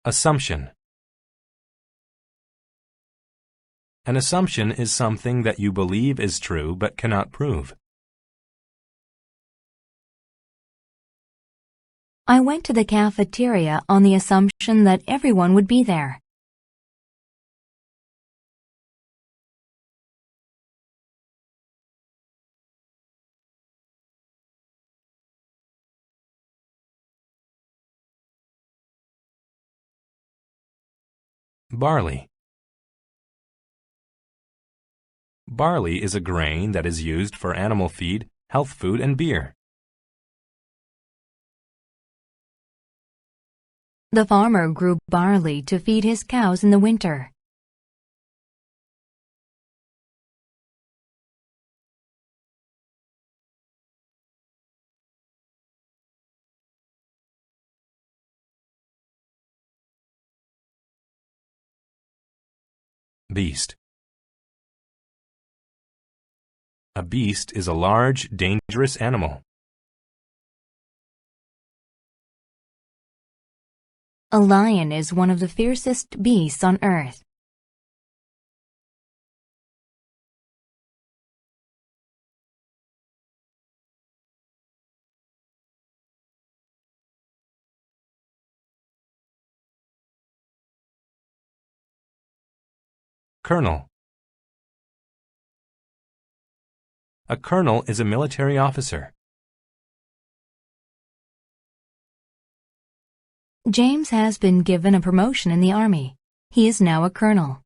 Assumption. An assumption is something that you believe is true but cannot prove. I went to the cafeteria on the assumption that everyone would be there. Barley. Barley is a grain that is used for animal feed, health food, and beer. The farmer grew barley to feed his cows in the winter. Beast. A beast is a large, dangerous animal. A lion is one of the fiercest beasts on earth. Colonel. A colonel is a military officer. James has been given a promotion in the army. He is now a colonel.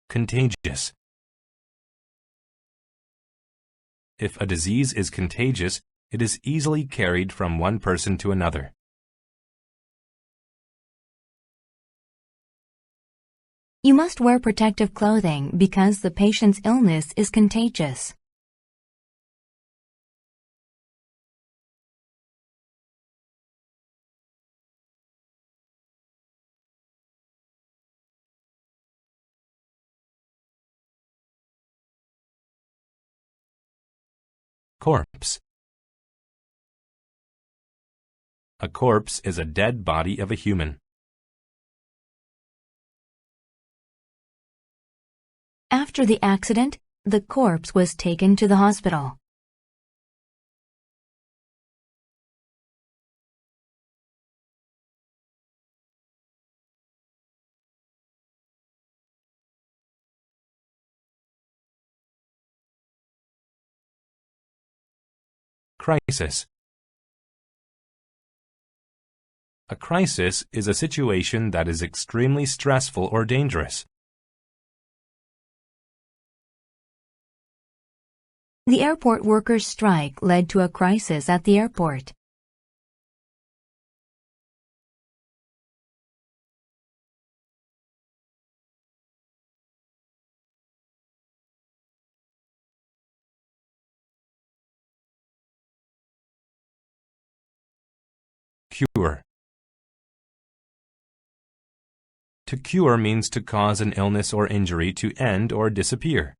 Contagious. If a disease is contagious, it is easily carried from one person to another. You must wear protective clothing because the patient's illness is contagious. Corpse. A corpse is a dead body of a human. After the accident, the corpse was taken to the hospital. Crisis. A crisis is a situation that is extremely stressful or dangerous. The airport workers' strike led to a crisis at the airport. Cure. To cure means to cause an illness or injury to end or disappear.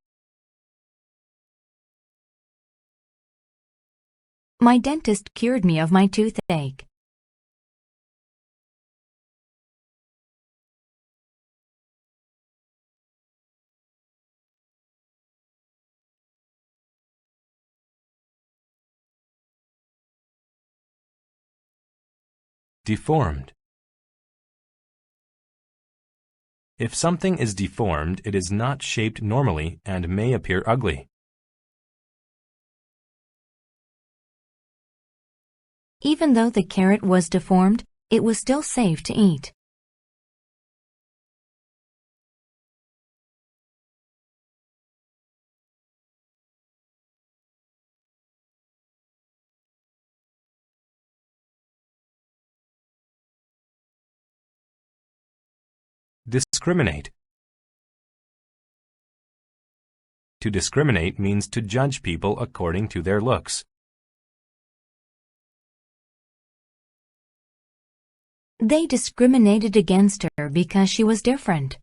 My dentist cured me of my toothache. Deformed. If something is deformed, it is not shaped normally and may appear ugly. Even though the carrot was deformed, it was still safe to eat. Discriminate. To discriminate means to judge people according to their looks. They discriminated against her because she was different.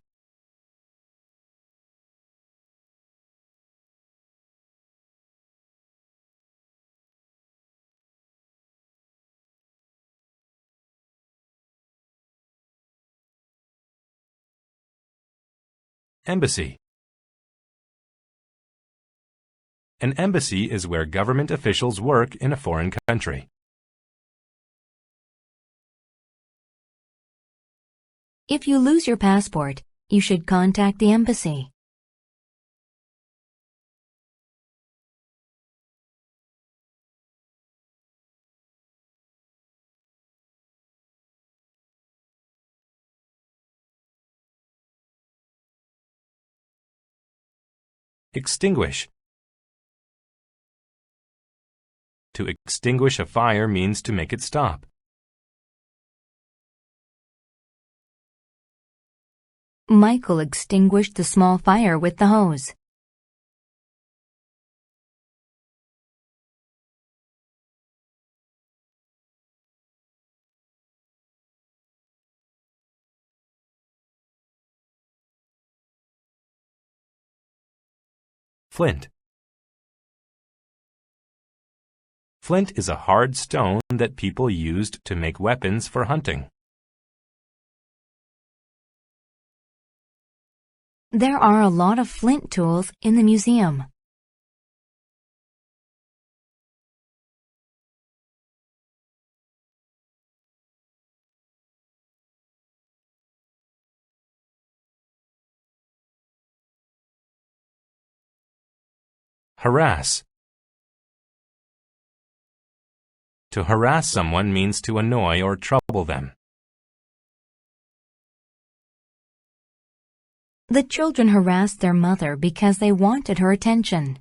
Embassy. An embassy is where government officials work in a foreign country. If you lose your passport, you should contact the embassy. Extinguish. To extinguish a fire means to make it stop. Michael extinguished the small fire with the hose. Flint. Flint is a hard stone that people used to make weapons for hunting. There are a lot of flint tools in the museum. Harass. To harass someone means to annoy or trouble them. The children harassed their mother because they wanted her attention.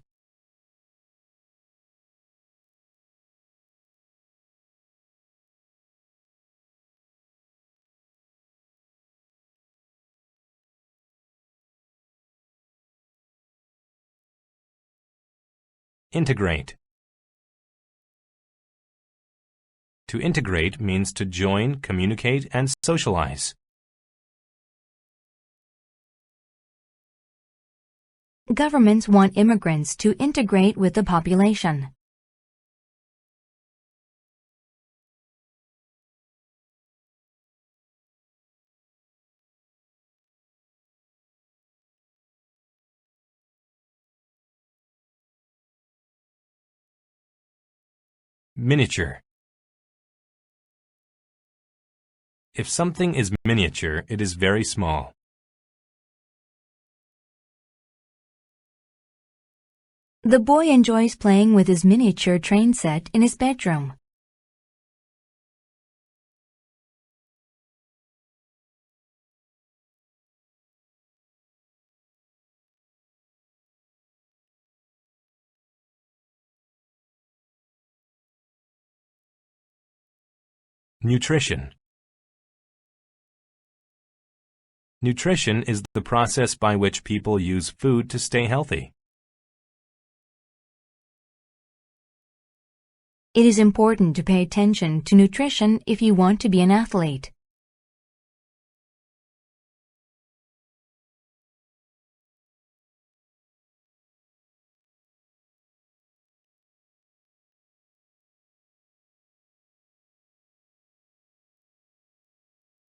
Integrate. To integrate means to join, communicate, and socialize. Governments want immigrants to integrate with the population. Miniature. If something is miniature, it is very small. The boy enjoys playing with his miniature train set in his bedroom. Nutrition. Nutrition is the process by which people use food to stay healthy. It is important to pay attention to nutrition if you want to be an athlete.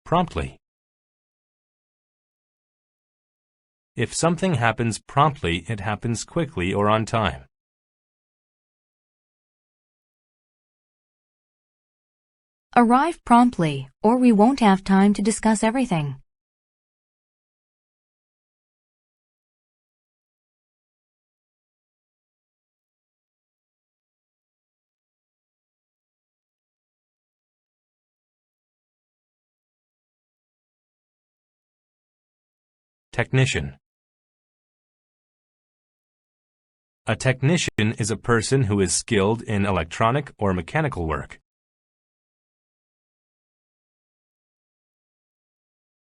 Promptly. If something happens promptly, it happens quickly or on time. Arrive promptly, or we won't have time to discuss everything. Technician. A technician is a person who is skilled in electronic or mechanical work.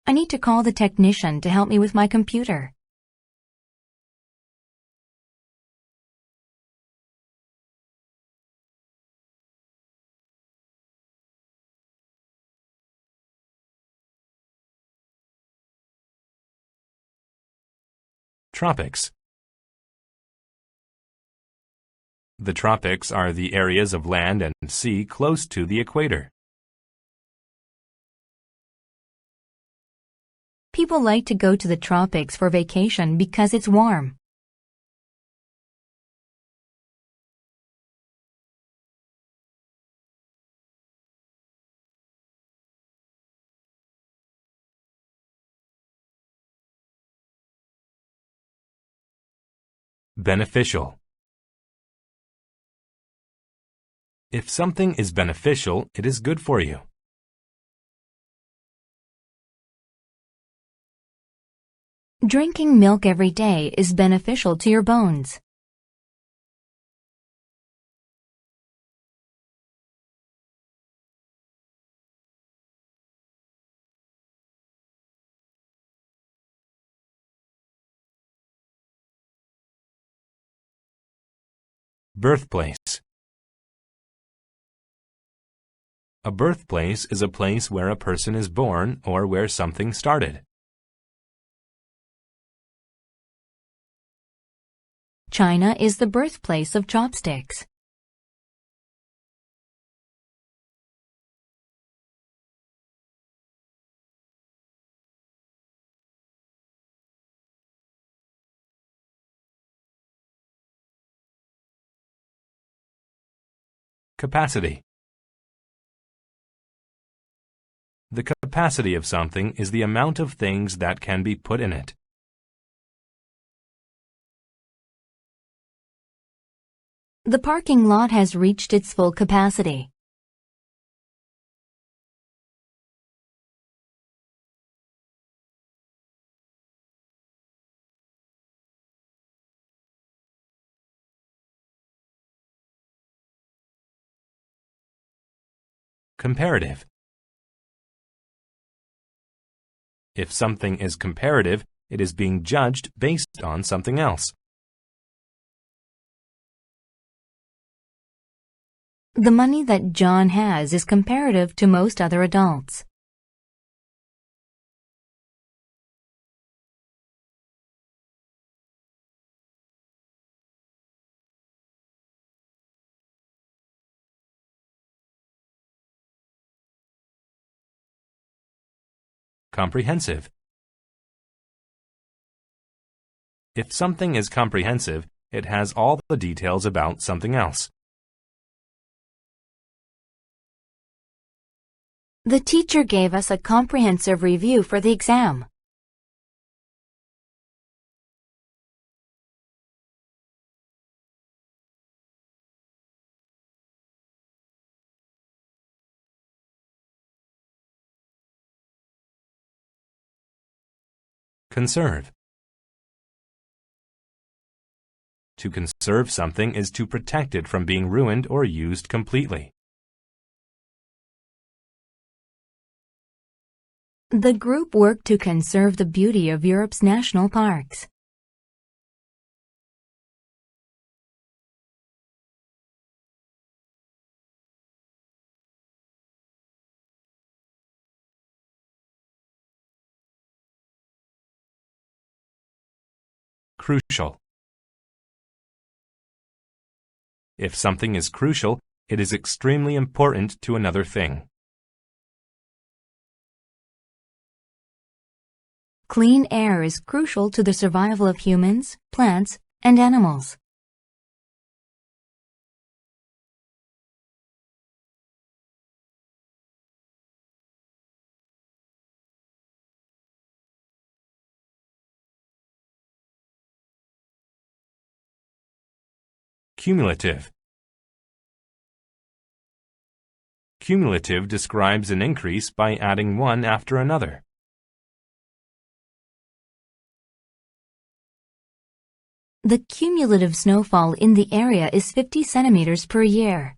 I need to call the technician to help me with my computer. Tropics. The tropics are the areas of land and sea close to the equator. People like to go to the tropics for vacation because it's warm. Beneficial. If something is beneficial, it is good for you. Drinking milk every day is beneficial to your bones. Birthplace. A birthplace is a place where a person is born or where something started. China is the birthplace of chopsticks. Capacity. The capacity of something is the amount of things that can be put in it. The parking lot has reached its full capacity. Comparative. If something is comparative, it is being judged based on something else. The money that John has is comparative to most other adults. Comprehensive. If something is comprehensive, it has all the details about something else. The teacher gave us a comprehensive review for the exam. Conserve. To conserve something is to protect it from being ruined or used completely. The group worked to conserve the beauty of Europe's national parks. Crucial. If something is crucial, it is extremely important to another thing. Clean air is crucial to the survival of humans, plants, and animals. Cumulative. Cumulative describes an increase by adding one after another. The cumulative snowfall in the area is 50 centimeters per year.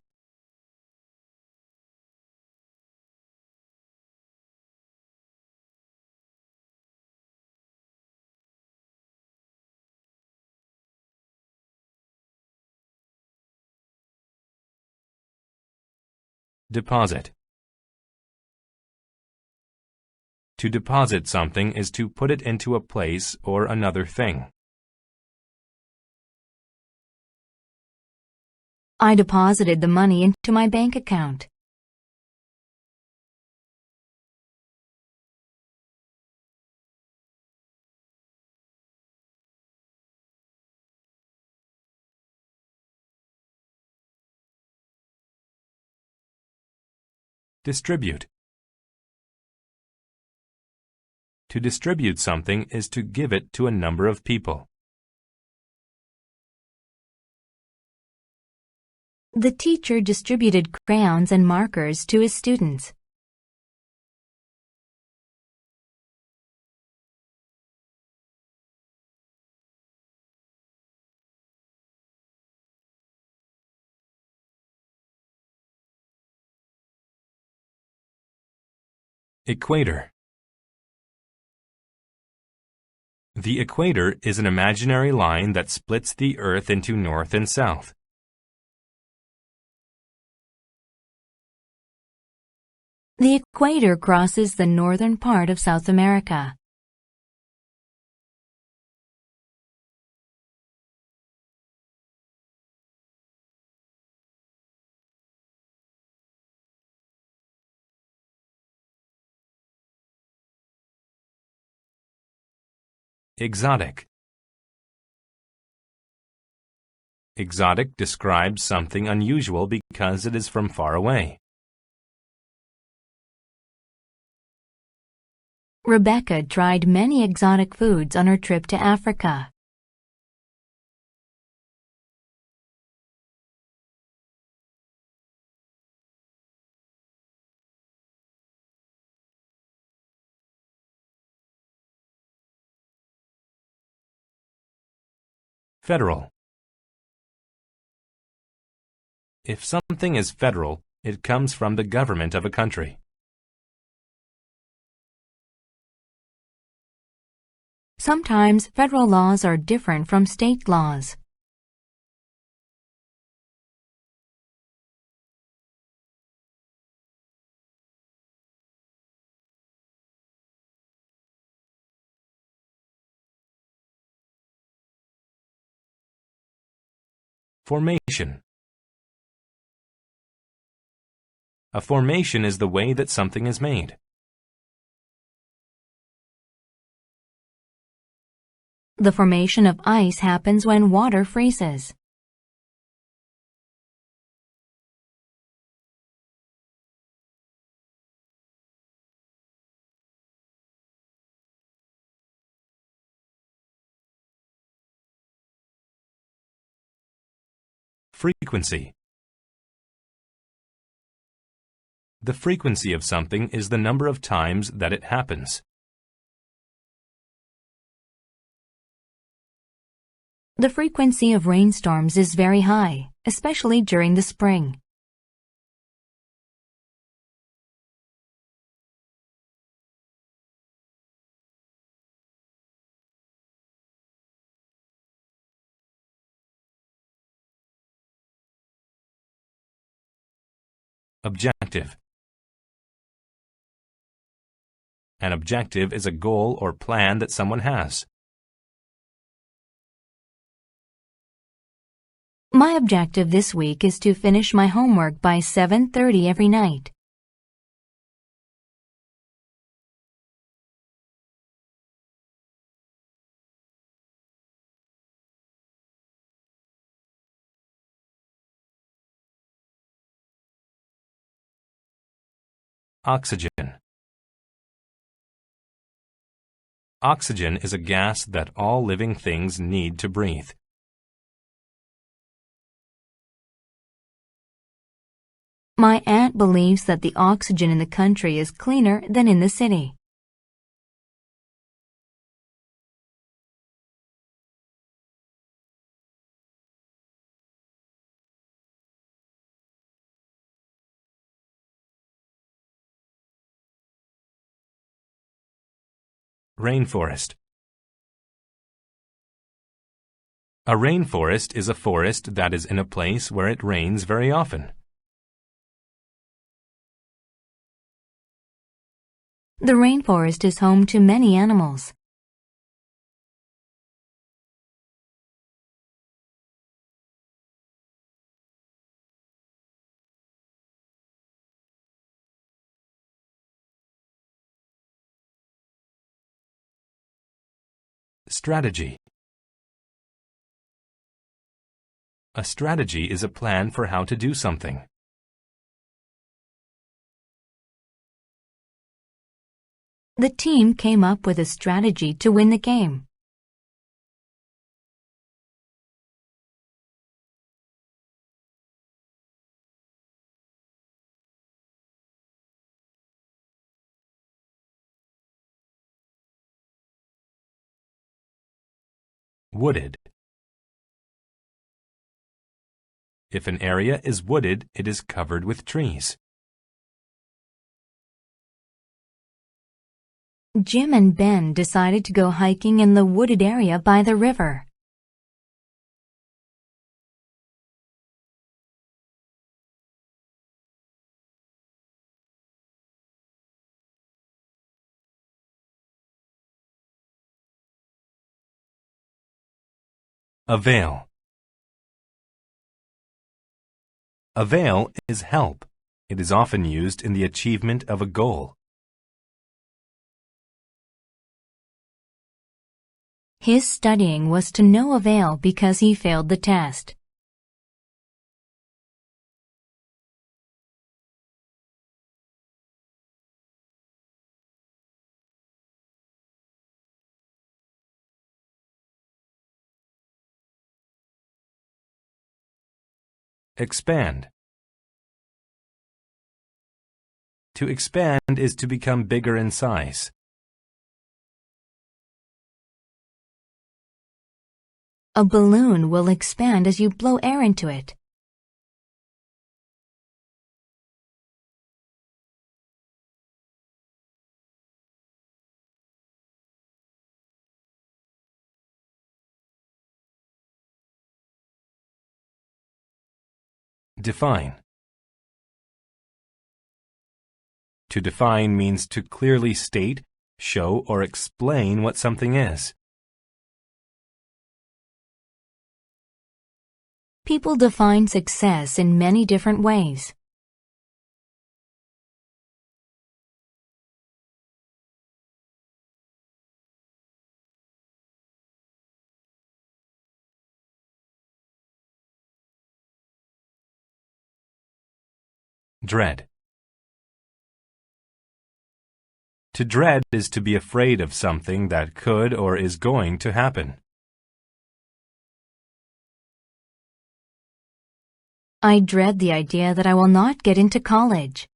Deposit. To deposit something is to put it into a place or another thing. I deposited the money into my bank account. Distribute. To distribute something is to give it to a number of people. The teacher distributed crayons and markers to his students. Equator. The equator is an imaginary line that splits the Earth into north and south. The equator crosses the northern part of South America. Exotic. Exotic describes something unusual because it is from far away. Rebecca tried many exotic foods on her trip to Africa. Federal. If something is federal, it comes from the government of a country. Sometimes federal laws are different from state laws. Formation. A formation is the way that something is made. The formation of ice happens when water freezes. Frequency. The frequency of something is the number of times that it happens. The frequency of rainstorms is very high, especially during the spring. Objective. An objective is a goal or plan that someone has. My objective this week is to finish my homework by 7:30 every night. Oxygen. Oxygen is a gas that all living things need to breathe. My aunt believes that the oxygen in the country is cleaner than in the city. Rainforest. A rainforest is a forest that is in a place where it rains very often. The rainforest is home to many animals. Strategy. A strategy is a plan for how to do something. The team came up with a strategy to win the game. Wooded. If an area is wooded, it is covered with trees. Jim and Ben decided to go hiking in the wooded area by the river. Avail. Avail is help. It is often used in the achievement of a goal. His studying was to no avail because he failed the test. Expand. To expand is to become bigger in size. A balloon will expand as you blow air into it. Define. To define means to clearly state, show, or explain what something is. People define success in many different ways. Dread. To dread is to be afraid of something that could or is going to happen. I dread the idea that I will not get into college.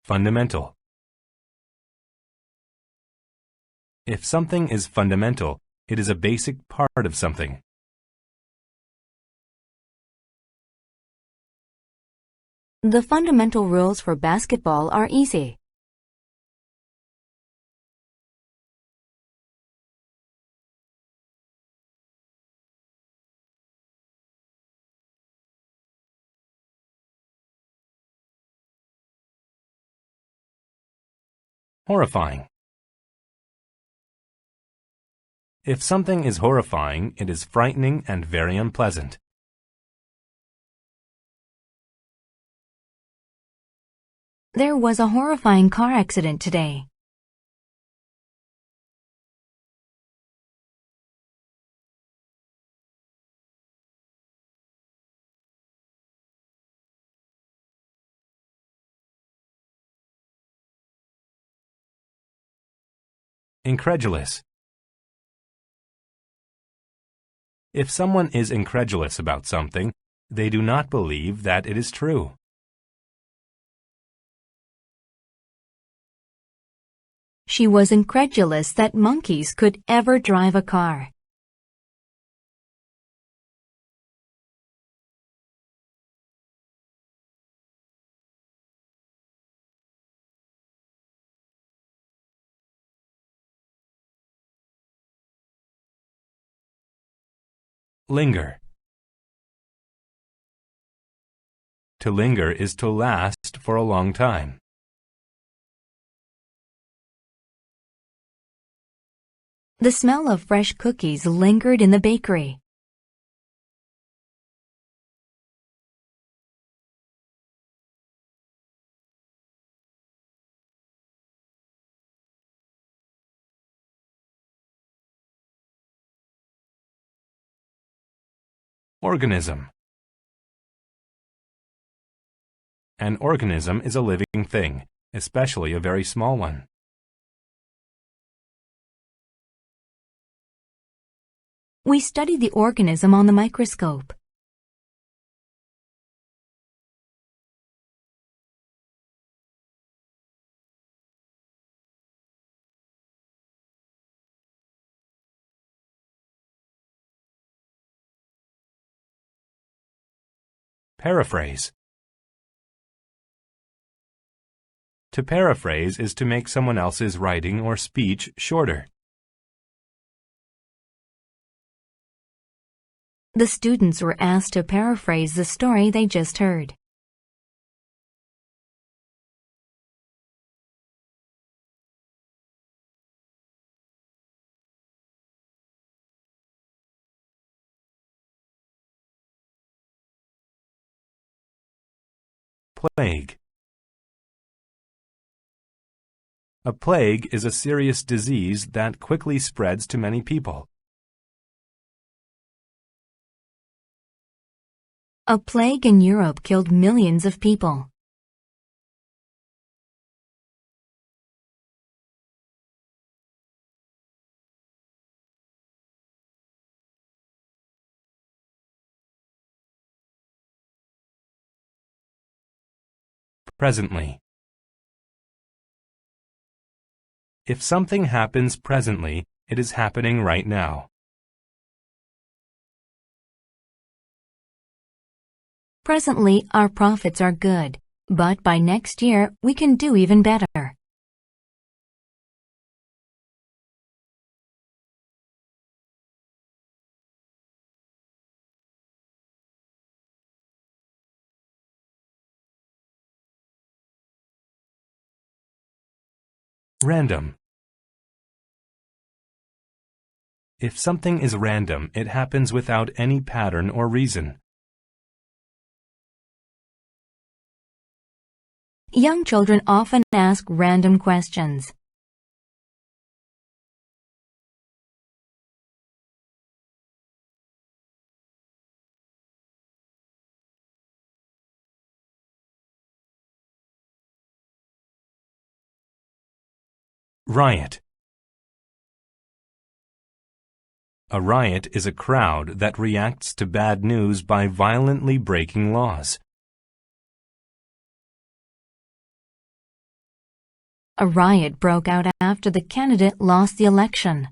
Fundamental. If something is fundamental, it is a basic part of something. The fundamental rules for basketball are easy. Horrifying. If something is horrifying, it is frightening and very unpleasant. There was a horrifying car accident today. Incredulous. If someone is incredulous about something, they do not believe that it is true. She was incredulous that monkeys could ever drive a car. Linger. To linger is to last for a long time. The smell of fresh cookies lingered in the bakery. Organism. An organism is a living thing, especially a very small one. We study the organism on the microscope. Paraphrase. To paraphrase is to make someone else's writing or speech shorter. The students were asked to paraphrase the story they just heard. Plague. A plague is a serious disease that quickly spreads to many people. A plague in Europe killed millions of people. Presently. If something happens presently, it is happening right now. Presently, our profits are good, but by next year, we can do even better. Random. If something is random, it happens without any pattern or reason. Young children often ask random questions. Riot. A riot is a crowd that reacts to bad news by violently breaking laws. A riot broke out after the candidate lost the election.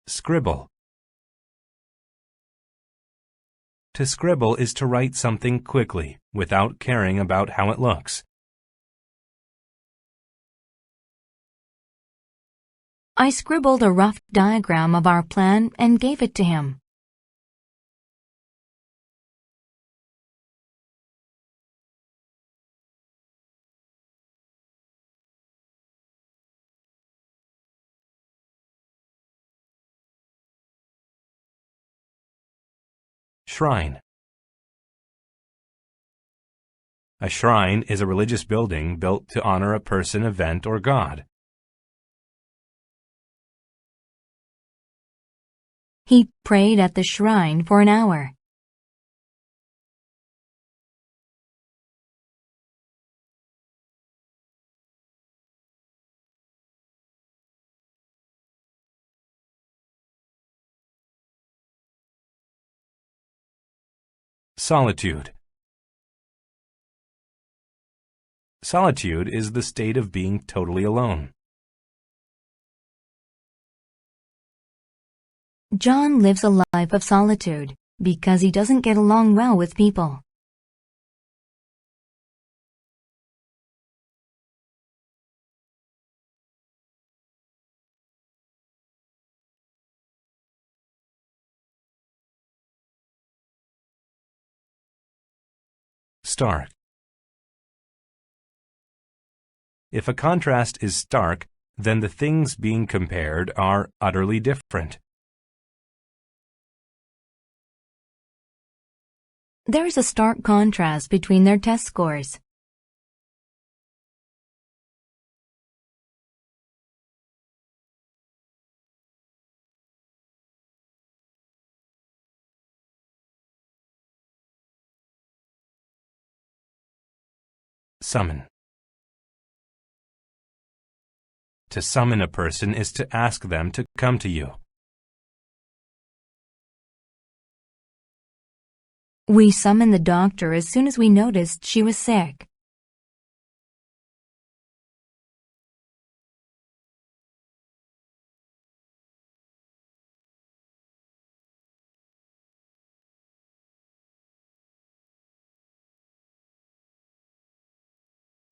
Scribble. To scribble is to write something quickly, without caring about how it looks. I scribbled a rough diagram of our plan and gave it to him. Shrine. A shrine is a religious building built to honor a person, event, or god. He prayed at the shrine for an hour. Solitude. Solitude is the state of being totally alone. John lives a life of solitude because he doesn't get along well with people. stark. If a contrast is stark, then the things being compared are utterly different. There is a stark contrast between their test scores. Summon. To summon a person is to ask them to come to you. We summoned the doctor as soon as we noticed she was sick.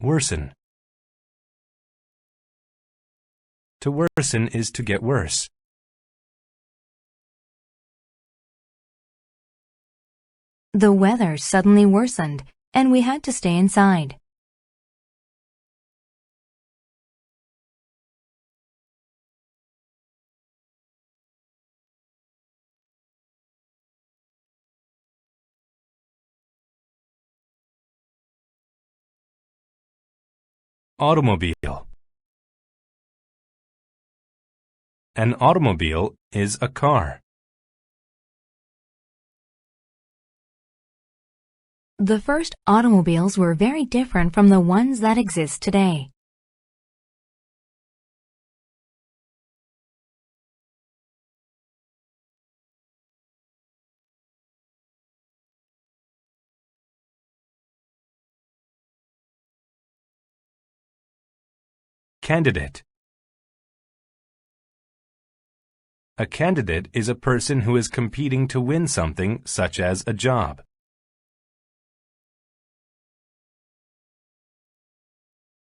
Worsen. To worsen is to get worse. The weather suddenly worsened, and we had to stay inside. Automobile. An automobile is a car. The first automobiles were very different from the ones that exist today. Candidate. A candidate is a person who is competing to win something, such as a job.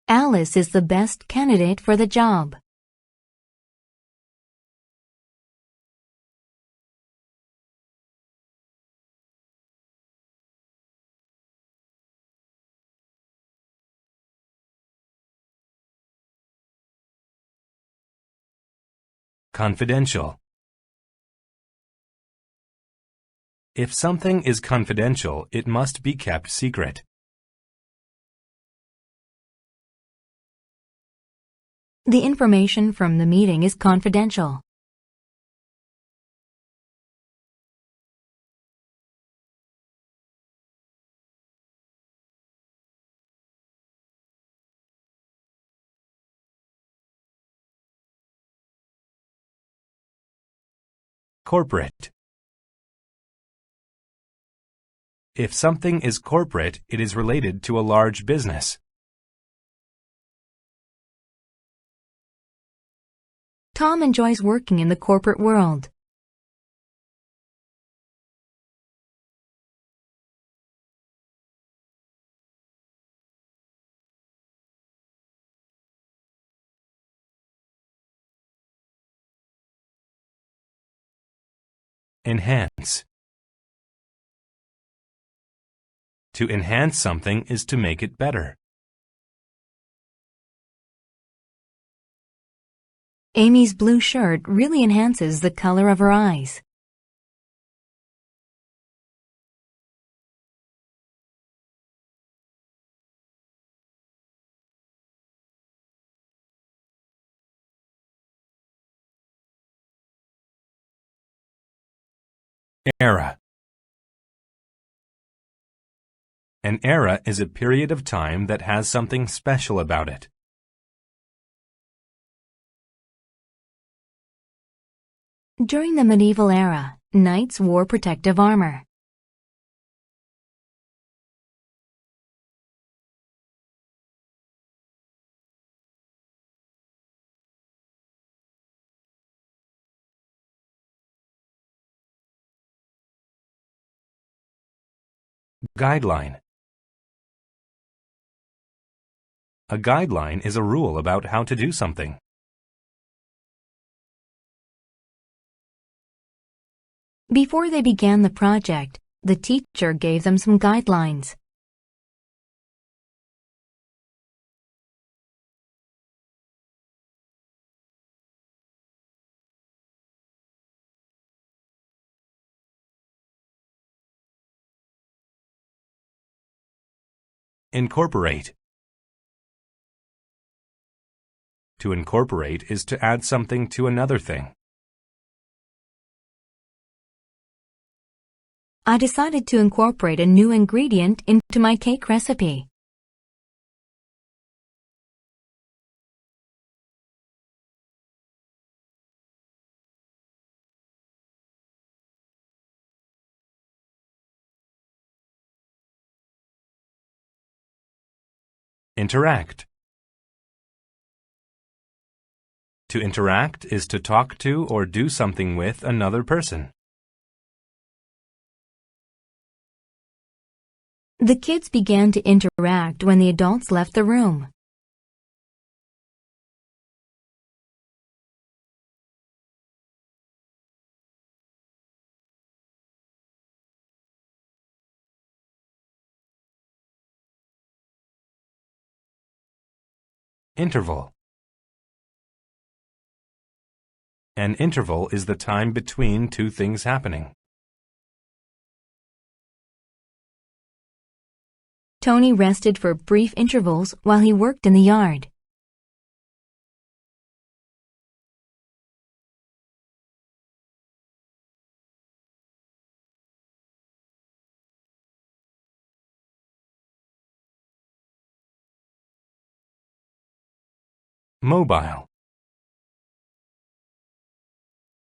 Alice is the best candidate for the job. Confidential. If something is confidential, it must be kept secret. The information from the meeting is confidential. Corporate. If something is corporate, it is related to a large business. Tom enjoys working in the corporate world. Enhance. To enhance something is to make it better. Amy's blue shirt really enhances the color of her eyes. Era. An era is a period of time that has something special about it. During the medieval era, knights wore protective armor. Guideline. A guideline is a rule about how to do something. Before they began the project, the teacher gave them some guidelines. Incorporate. To incorporate is to add something to another thing. I decided to incorporate a new ingredient into my cake recipe. Interact. To interact is to talk to or do something with another person. The kids began to interact when the adults left the room. Interval. An interval is the time between two things happening. Tony rested for brief intervals while he worked in the yard. Mobile.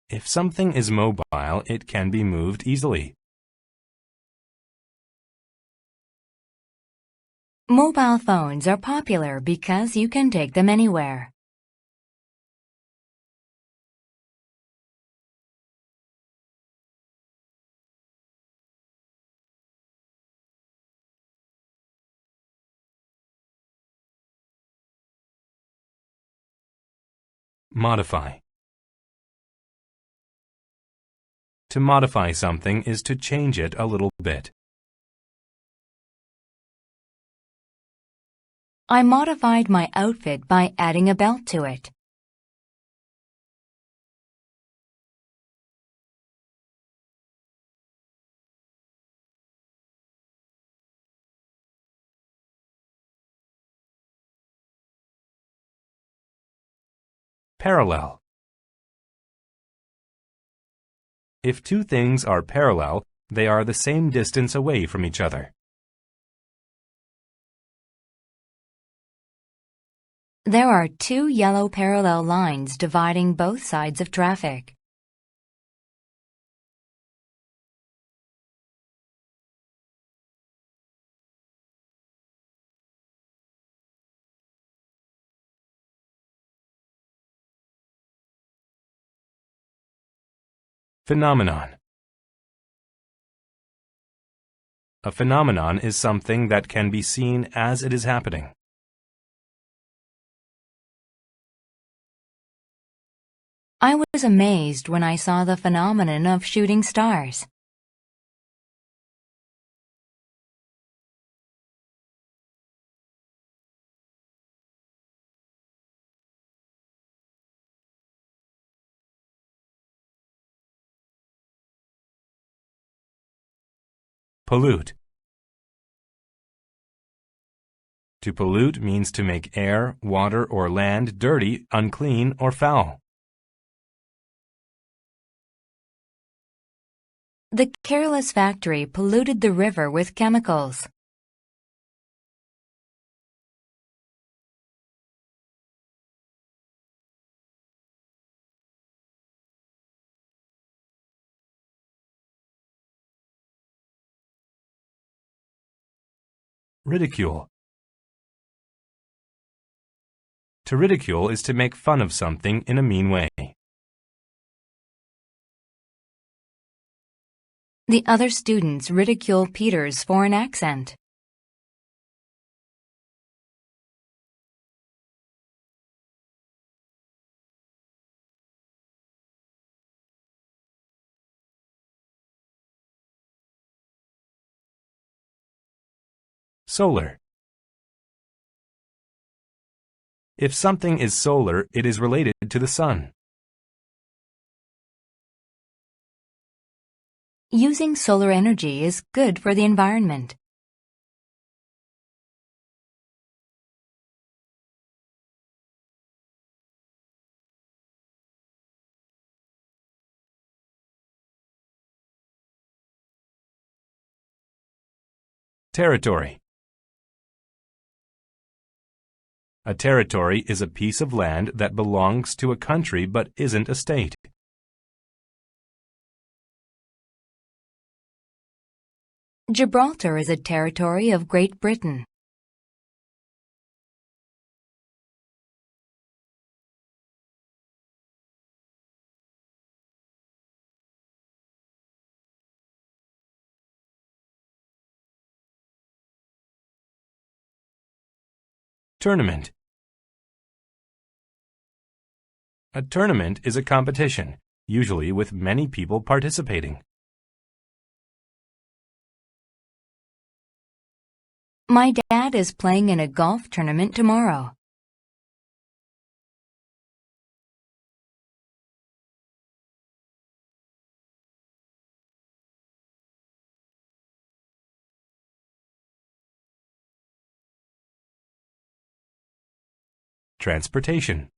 If something is mobile, it can be moved easily. Mobile phones are popular because you can take them anywhere. Modify. To modify something is to change it a little bit. I modified my outfit by adding a belt to it. Parallel. If two things are parallel, they are the same distance away from each other. There are two yellow parallel lines dividing both sides of traffic. Phenomenon. A phenomenon is something that can be seen as it is happening. I was amazed when I saw the phenomenon of shooting stars. Pollute. To pollute means to make air, water, or land dirty, unclean, or foul. The careless factory polluted the river with chemicals. Ridicule. To ridicule is to make fun of something in a mean way. The other students ridiculed Peter's foreign accent. Solar. If something is solar, it is related to the sun. Using solar energy is good for the environment. Territory. A territory is a piece of land that belongs to a country but isn't a state. Gibraltar is a territory of Great Britain. Tournament. A tournament is a competition, usually with many people participating. My dad is playing in a golf tournament tomorrow. Transportation.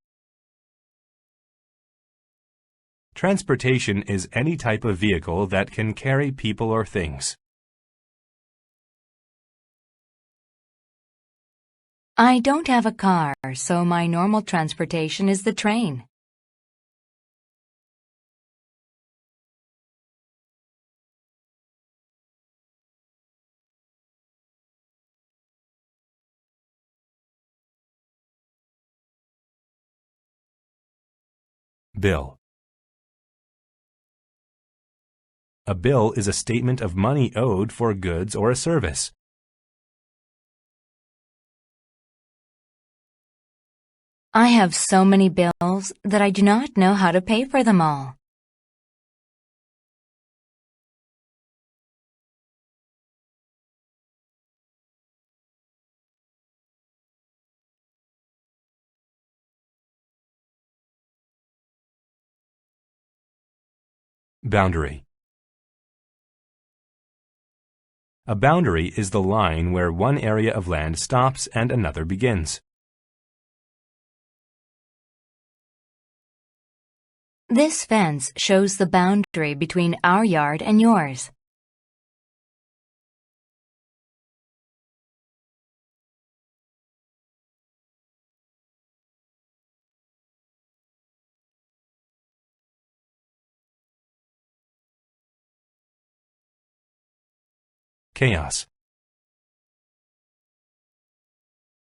Transportation is any type of vehicle that can carry people or things. I don't have a car, so my normal transportation is the train. Bill. A bill is a statement of money owed for goods or a service. I have so many bills that I do not know how to pay for them all. Boundary. A boundary is the line where one area of land stops and another begins. This fence shows the boundary between our yard and yours. Chaos.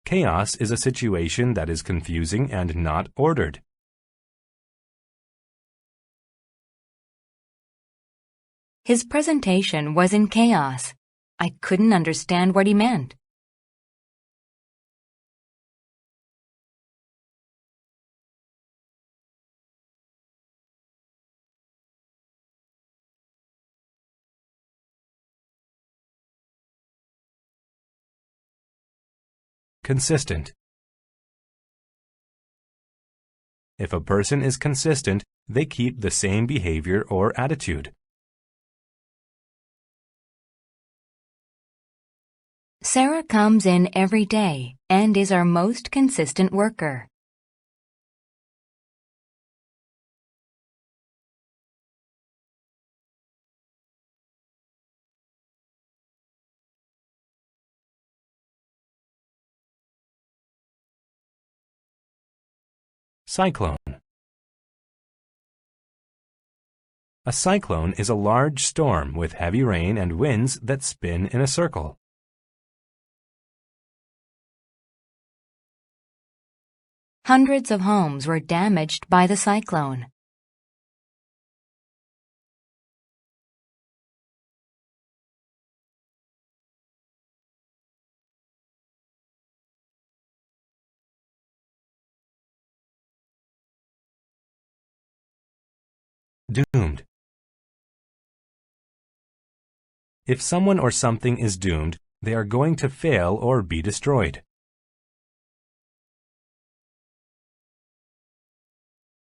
Chaos is a situation that is confusing and not ordered. His presentation was in chaos. I couldn't understand what he meant. Consistent. If a person is consistent, they keep the same behavior or attitude. Sarah comes in every day and is our most consistent worker. Cyclone. A cyclone is a large storm with heavy rain and winds that spin in a circle. Hundreds of homes were damaged by the cyclone. Doomed. If someone or something is doomed, they are going to fail or be destroyed.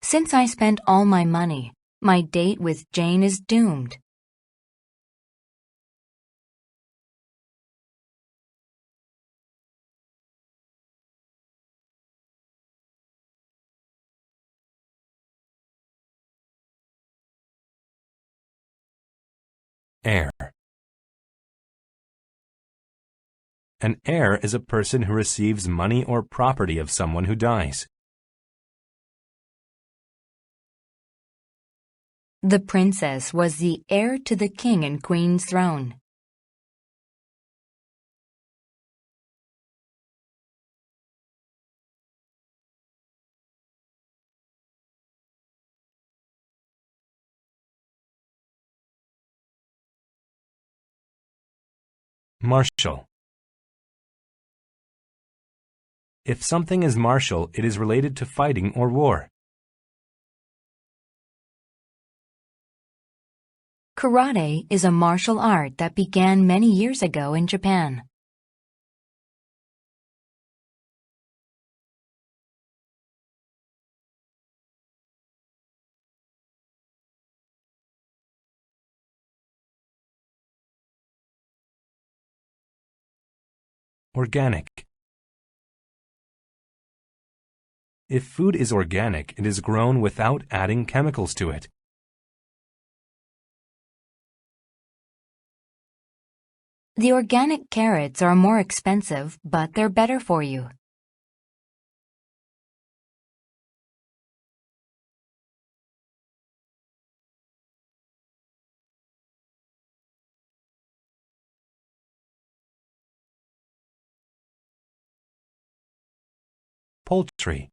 Since I spent all my money, my date with Jane is doomed. Air. An heir is a person who receives money or property of someone who dies. The princess was the heir to the king and queen's throne. Martial. If something is martial, it is related to fighting or war. Karate is a martial art that began many years ago in Japan. Organic. If food is organic, it is grown without adding chemicals to it. The organic carrots are more expensive, but they're better for you. Poultry.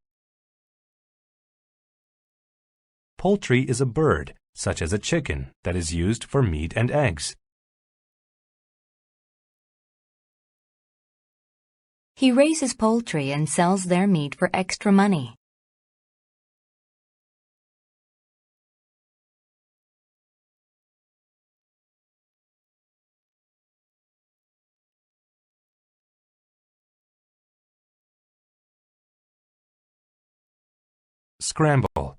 Poultry is a bird, such as a chicken, that is used for meat and eggs. He raises poultry and sells their meat for extra money. Scramble.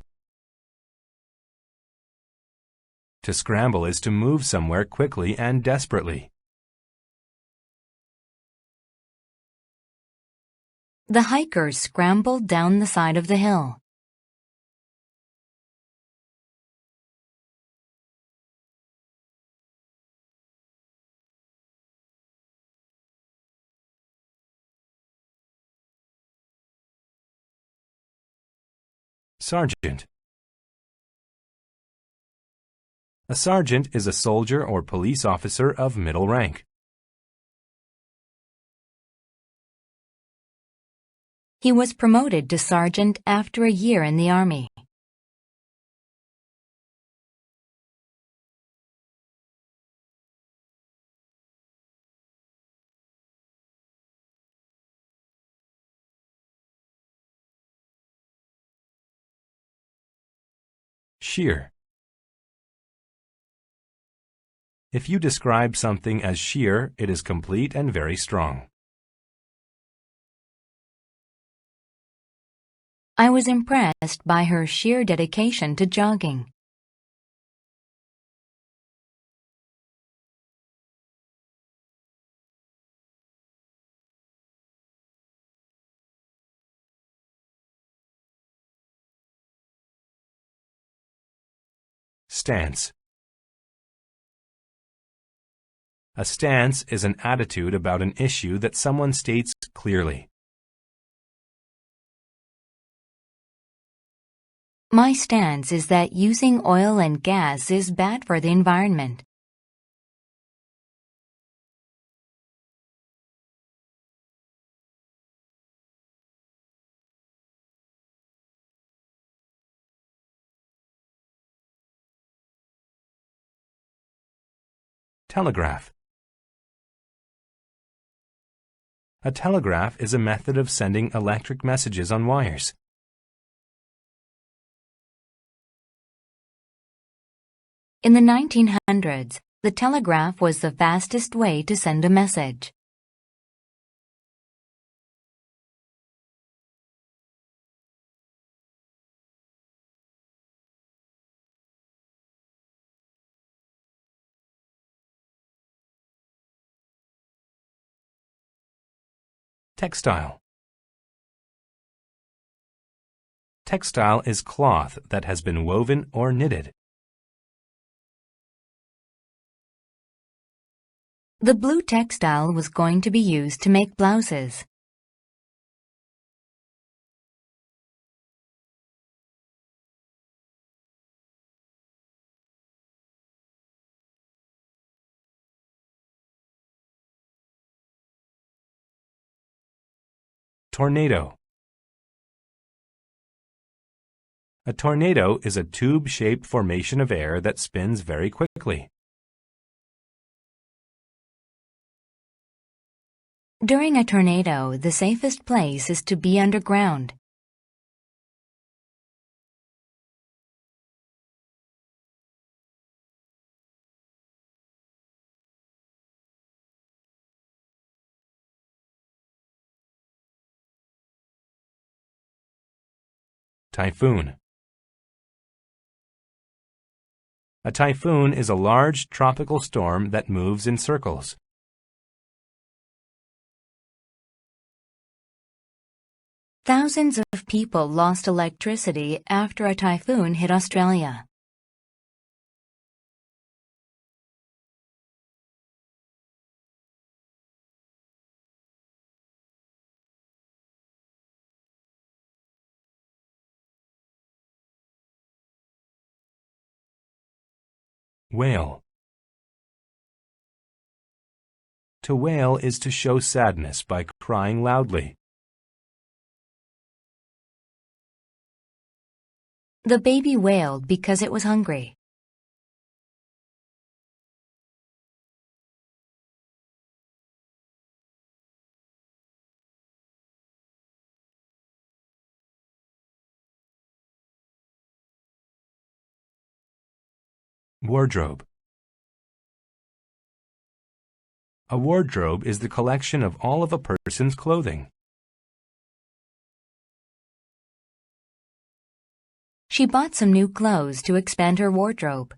To scramble is to move somewhere quickly and desperately. The hikers scrambled down the side of the hill. Sergeant. A sergeant is a soldier or police officer of middle rank. He was promoted to sergeant after a year in the army. Sheer. If you describe something as sheer, it is complete and very strong. I was impressed by her sheer dedication to jogging. Stance. A stance is an attitude about an issue that someone states clearly. My stance is that using oil and gas is bad for the environment. Telegraph. A telegraph is a method of sending electric messages on wires. In the 1900s, the telegraph was the fastest way to send a message. Textile. Textile is cloth that has been woven or knitted. The blue textile was going to be used to make blouses. Tornado. A tornado is a tube-shaped formation of air that spins very quickly. During a tornado, the safest place is to be underground. Typhoon. A typhoon is a large tropical storm that moves in circles. Thousands of people lost electricity after a typhoon hit Australia. Wail. To wail is to show sadness by crying loudly. The baby wailed because it was hungry. Wardrobe. A wardrobe is the collection of all of a person's clothing. She bought some new clothes to expand her wardrobe.